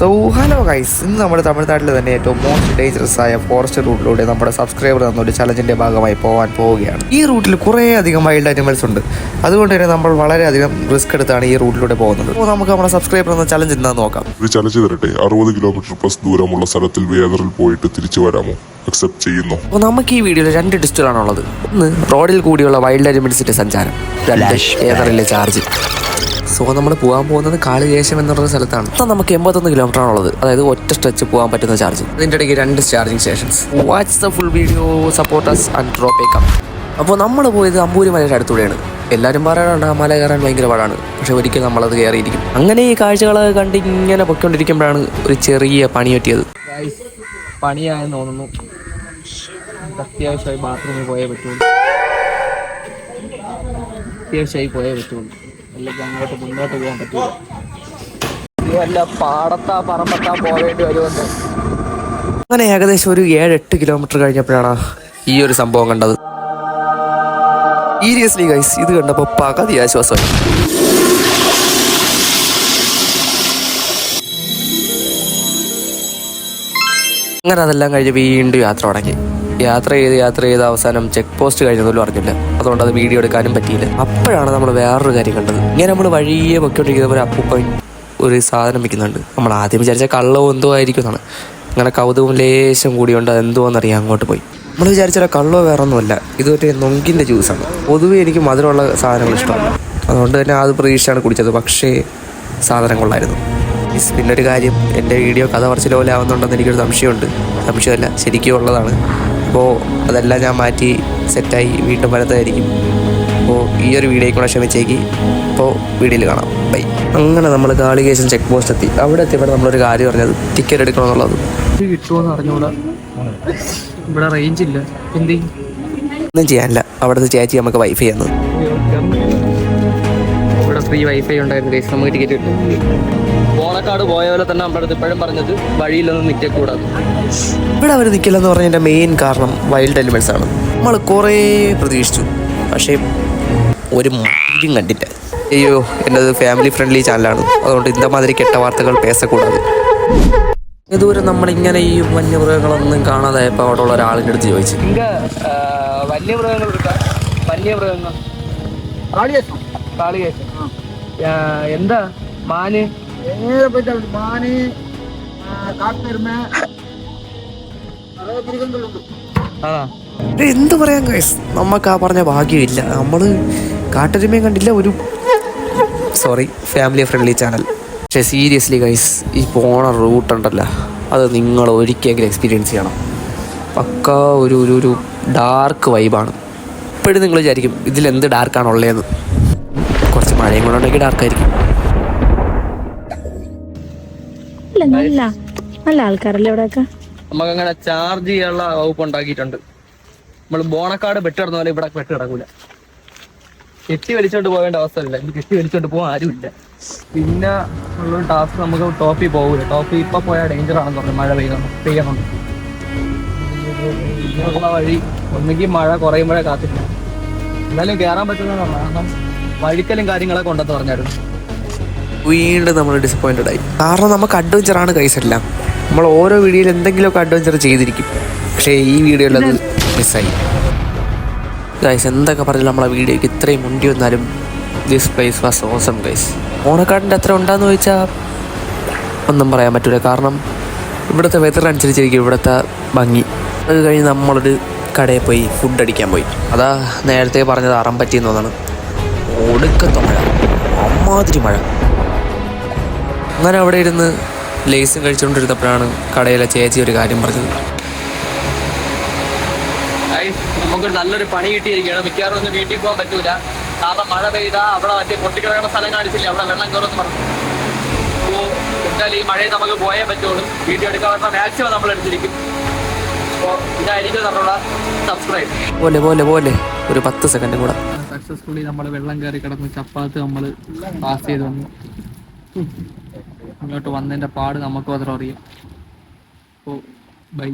So hello guys, ഇന്ന് നമ്മുടെ തമിഴ്നാട്ടിൽ തന്നെ ഏറ്റവും മോസ്റ്റ് ഡേഞ്ചറസ് ആയ ഫോറസ്റ്റ് റൂട്ടിലൂടെ നമ്മുടെ സബ്സ്ക്രൈബർ തന്നൊരു ചലഞ്ചിൻ്റെ ഭാഗമായി പോകാൻ പോവുകയാണ്. ഈ റൂട്ടിൽ കുറേ അധികം വൈൽഡ് ആനിമൽസ് ഉണ്ട്. അതുകൊണ്ട് തന്നെ നമ്മൾ വളരെയധികം റിസ്ക് എടുത്താണ് ഈ റൂട്ടിലൂടെ പോകുന്നത്. അപ്പോൾ നമുക്ക് നമ്മുടെ സബ്സ്ക്രൈബർ എന്ന ചലഞ്ച് എന്താണെന്ന് നോക്കാം. ഒരു ചലഞ്ച് തരട്ടെ. 60 കിലോമീറ്റർ പ്ലസ് ദൂരമുള്ള സ്ഥലത്തിൽ വേദറിൽ പോയിട്ട് തിരിച്ചു വരാമോ? അക്സെപ്റ്റ് ചെയ്യുന്നു. അപ്പോൾ നമുക്ക് ഈ വീഡിയോയിൽ 2 ടെസ്റ്റുകളാണുള്ളത്. ഒന്ന്, റോഡിൽ കൂടിയുള്ള വൈൽഡ് ആനിമൽസിൻ്റെ സഞ്ചാരം. 2, വേദറിലെ ചാർജ്. സോ നമ്മൾ പോകാൻ പോകുന്നത് കാളികേശം എന്നുള്ള സ്ഥലത്താണ്. ഇപ്പം നമുക്ക് 81 കിലോമീറ്റർ ആണുള്ളത്. അതായത് ഒറ്റ സ്ട്രെച്ച് പോകാൻ പറ്റുന്ന ചാർജ്. ഇതിൻ്റെ ഇടയ്ക്ക് 2 charging stations. Watch the full video, support us and drop a comment. അപ്പോൾ നമ്മൾ പോയത് അമ്പൂരി മലയുടെ അടുത്തൂടെയാണ്. എല്ലാവരും പറയാറുണ്ട് ആ മല കയറാൻ ഭയങ്കര പാടാണ്, പക്ഷെ ഒരിക്കലും നമ്മളത് കയറിയിരിക്കും. അങ്ങനെ ഈ കാഴ്ചകളൊക്കെ കണ്ട് ഇങ്ങനെ പൊയ്ക്കൊണ്ടിരിക്കുമ്പോഴാണ് ഒരു ചെറിയ പണി പറ്റിയത്. പണിയായെന്ന് തോന്നുന്നു. അത്യാവശ്യമായി ബാത്റൂമിൽ പോയേ പറ്റുള്ളൂ. അല്ലെങ്കിൽ അങ്ങോട്ട് മുന്നോട്ട് പോകാൻ പറ്റില്ല. വല്ല പാടത്താ പറമ്പത്താ പോകേണ്ടി വരുമെന്ന്. അങ്ങനെ ഏകദേശം ഒരു 7-8 കിലോമീറ്റർ കഴിഞ്ഞപ്പോഴാണ് ഈ ഒരു സംഭവം കണ്ടത്. സീരിയസ്ലി ഗൈസ്, ഇത് കണ്ടപ്പോൾ പകുതി ആശ്വാസമായി. അങ്ങനെ അതെല്ലാം കഴിഞ്ഞ് വീണ്ടും യാത്ര തുടങ്ങി. യാത്ര ചെയ്ത് അവസാനം ചെക്ക് പോസ്റ്റ് കഴിഞ്ഞതുപോലും അറിഞ്ഞില്ല. അതുകൊണ്ട് അത് വീഡിയോ എടുക്കാനും പറ്റിയില്ല. അപ്പോഴാണ് നമ്മൾ വേറൊരു കാര്യം കണ്ടത്. ഇങ്ങനെ നമ്മൾ വഴിയെ പൊയ്ക്കൊണ്ടിരിക്കുന്ന ഒരു അപ്പൂപ്പൻ ഒരു സാധനം വെക്കുന്നുണ്ട്. നമ്മൾ ആദ്യം വിചാരിച്ച കള്ളവും എന്തോ ആയിരിക്കും എന്നാണ്. അങ്ങനെ കൗതുകം ലേശം കൂടിയുണ്ട്, അതെന്തോന്നറിയാം. അങ്ങോട്ട് പോയി നമ്മൾ വിചാരിച്ചാൽ കള്ളോ വേറെ ഒന്നുമല്ല, ഇതൊരു നൊങ്കിൻ്റെ ജ്യൂസാണ്. പൊതുവേ എനിക്ക് മധുരമുള്ള സാധനങ്ങൾ ഇഷ്ടമാണ്. അതുകൊണ്ട് തന്നെ അത് പ്രതീക്ഷിച്ചാണ് കുടിച്ചത്. പക്ഷേ സാധനം കൊള്ളായിരുന്നു. പിന്നെ ഒരു കാര്യം, എൻ്റെ വീഡിയോ കഥ പറച്ചിൽ പോലെ ആവുന്നുണ്ടെന്ന് എനിക്കൊരു സംശയമല്ല, ശരിക്കും ഉള്ളതാണ്. അപ്പോൾ അതെല്ലാം ഞാൻ മാറ്റി സെറ്റായി വീണ്ടും വരുന്നതായിരിക്കും. അപ്പോൾ ഈ ഒരു വീഡിയോയിൽ കൂടെ ക്ഷമിച്ചേക്ക്. അപ്പോൾ വീഡിയോയിൽ കാണാം. ബൈ. അങ്ങനെ നമ്മൾ കാളികേശൻ ചെക്ക് പോസ്റ്റ് എത്തി. അവിടെ എത്തിയപ്പോൾ നമ്മളൊരു കാര്യം പറഞ്ഞത് ടിക്കറ്റ് എടുക്കണമെന്നുള്ളത്. ഇത് കിട്ടുമോയെന്ന് അറിഞ്ഞുകൂടാ. ഇവിടെ റേഞ്ച് ഇല്ല. ഒന്നും ചെയ്യാനില്ല. അവിടുത്തെ ചേച്ചി നമുക്ക് വൈഫൈ തന്നു. ഇവിടെ ഫ്രീ വൈഫൈ ഉണ്ടായിരുന്നു. നമുക്ക് ടിക്കറ്റ് കിട്ടും. ബോണക്കാട് പോയ പോലെ തന്നെ നമ്മുടെ അടുത്ത് ഇപ്പോഴും പറഞ്ഞത് വഴിയിലൊന്നും നിൽക്കக்கூടാது. ഇവിടെ അവർ നിൽക്കില്ലെന്ന് പറഞ്ഞതിൻ്റെ മെയിൻ കാരണം വൈൽഡ് ആനിമൽസ് ആണ്. നമ്മൾ കുറേ പ്രതീക്ഷിച്ചു, പക്ഷേ ഒരു മീനും കണ്ടില്ല. അയ്യോ, എൻ്റെത് ഫാമിലി ഫ്രണ്ട്ലി ചാനലാണ്, അതുകൊണ്ട് ഇന്തമാതിരി കെട്ട വാർത്തകൾ പേസക്കൂടാതെ. ഇതുവരെ നമ്മളിങ്ങനെ ഈ വന്യമൃഗങ്ങളൊന്നും കാണാതായപ്പോൾ അവിടെ ഉള്ള ഒരാളിൻ്റെ അടുത്ത് ചോദിച്ചു, വന്യമൃഗങ്ങൾ എന്താ മാന് എന്ത് പറയാൻ ഗൈസ്, നമുക്ക് ആ പറഞ്ഞ ഭാഗ്യമില്ല. നമ്മള് കാട്ടരുമയും കണ്ടില്ല. Family friendly channel. പക്ഷെ സീരിയസ്ലി ഗൈസ്, ഈ പോണ റൂട്ടുണ്ടല്ലോ, അത് നിങ്ങൾ ഒരിക്കലെങ്കിലും എക്സ്പീരിയൻസ് ചെയ്യണം. പക്കാ ഒരു ഡാർക്ക് വൈബാണ്. ഇപ്പോഴും നിങ്ങൾ വിചാരിക്കും ഇതിലെന്ത് ഡാർക്കാണുള്ളതെന്ന്. കുറച്ച് മഴയും കൂടെ ഉണ്ടെങ്കിൽ ഡാർക്കായിരിക്കും. നല്ല ആൾക്കാരല്ലേ ഇവിടെയൊക്കെ. നമുക്കങ്ങനെ ചാർജ് ചെയ്യാനുള്ള വകുപ്പ് ഉണ്ടാക്കിയിട്ടുണ്ട്. നമ്മൾ ബോണക്കാട് പെട്ട് കിടന്ന പോലെ ഇവിടെ പെട്ട് കിടക്കൂല. കെട്ടി വലിച്ചോണ്ട് പോകേണ്ട അവസ്ഥയില്ല. ഇത് കെട്ടി വലിച്ചോണ്ട് പോകാൻ ആരുമില്ല. പിന്നെ ഉള്ളൊരു ടാസ്ക്, നമുക്ക് ടോപ്പിൽ പോകൂല. ടോപ്പിൽ ഇപ്പം പോയാൽ ഡേഞ്ചർ ആണെന്ന് പറഞ്ഞു. മഴ പെയ്യുന്നുണ്ട്. ഇങ്ങനെയുള്ള വഴി ഒന്നുകിൽ മഴ കുറയുമ്പോഴേ കാത്തില്ല. എന്തായാലും കയറാൻ പറ്റുന്നതാണ്. കാരണം വഴിക്കലും കാര്യങ്ങളൊക്കെ ഉണ്ടെന്ന് പറഞ്ഞായിരുന്നു. വീണ്ടും നമ്മൾ ഡിസപ്പോയിൻറ്റഡ് ആയി. കാരണം നമുക്ക് അഡ്വഞ്ചറാണ് കൈസെല്ലാം. നമ്മൾ ഓരോ വീഡിയോയിൽ എന്തെങ്കിലുമൊക്കെ അഡ്വഞ്ചർ ചെയ്തിരിക്കും. പക്ഷേ ഈ വീഡിയോയിൽ അത് മിസ്സായി. ഗൈസ്, എന്തൊക്കെ പറഞ്ഞാലും നമ്മളെ വീഡിയോയ്ക്ക് ഇത്രയും മുണ്ടി വന്നാലും this place was awesome guys. ഓണക്കാടിൻ്റെ അത്ര ഉണ്ടാന്ന് ചോദിച്ചാൽ ഒന്നും പറയാൻ പറ്റില്ല. കാരണം ഇവിടുത്തെ വെതർ അനുസരിച്ചിരിക്കും ഇവിടുത്തെ ഭംഗി. അത് കഴിഞ്ഞ് നമ്മളൊരു കടയിൽ പോയി ഫുഡ് അടിക്കാൻ പോയി. അതാ നേരത്തെ പറഞ്ഞത് അറം പറ്റിയെന്ന് തോന്നാണ്. ഒടുക്കത്തെ മഴ, അമ്മാതിരി മഴ. അങ്ങനെ അവിടെ ഇരുന്ന് ലേസും കഴിച്ചുകൊണ്ടിരുന്നപ്പോഴാണ് കടയിലെ ചേച്ചി ഒരു കാര്യം പറഞ്ഞത്. നമുക്കൊരു നല്ലൊരു പണി കിട്ടിയിരിക്കുകയാണ്. മിക്കവാറും ഒന്നും വീട്ടിൽ പോകാൻ പറ്റൂല. കാരണം മഴ പെയ്താ അവിടെ മറ്റേ പൊട്ടിക്കിടക്കുന്ന സ്ഥലം കാണിച്ചില്ല, അവിടെ വെള്ളം കയറുമെന്ന് പറഞ്ഞു. അപ്പോൾ എന്തായാലും ഈ മഴയിൽ നമുക്ക് പോയേ പറ്റുള്ളൂ. വീഡിയോ എടുക്കാൻ പറ്റുന്ന മാക്സിമം നമ്മൾ എടുത്തിരിക്കും. അപ്പോൾ ഇതായിരിക്കും നമ്മളുള്ള സബ്സ്ക്രൈബ് പോലെ ഒരു 10 സെക്കൻഡ് കൂടെ. സക്സസ്ഫുള്ളി നമ്മൾ വെള്ളം കയറി കിടന്ന് ചപ്പാത്ത് നമ്മൾ പാസ് ചെയ്ത് വന്നു. ഇങ്ങോട്ട് വന്നതിൻ്റെ പാട് നമുക്ക് മാത്രം അറിയാം. അപ്പോൾ ബൈ.